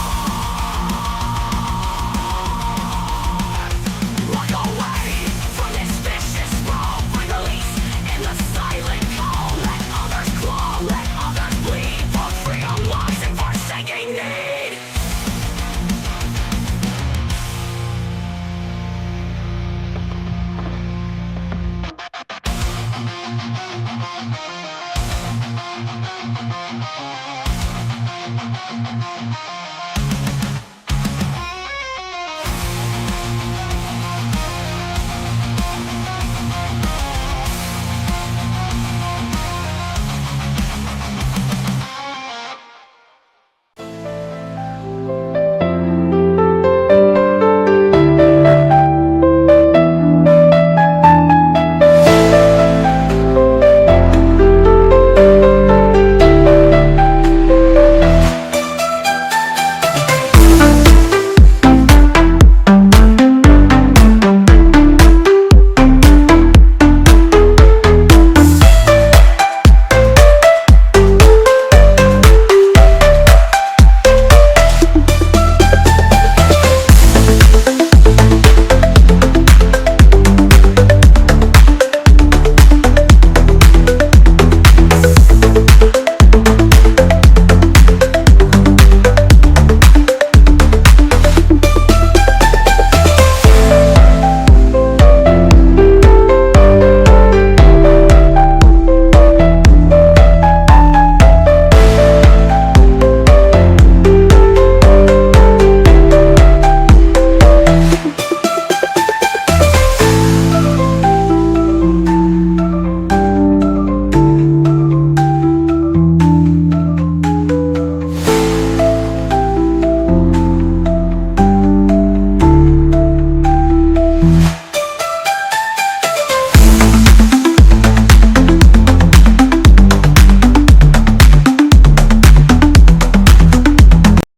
Walk away from this vicious brawl, find release in the silent call. Let others claw, let others bleed for freedom, lies and forsaking need.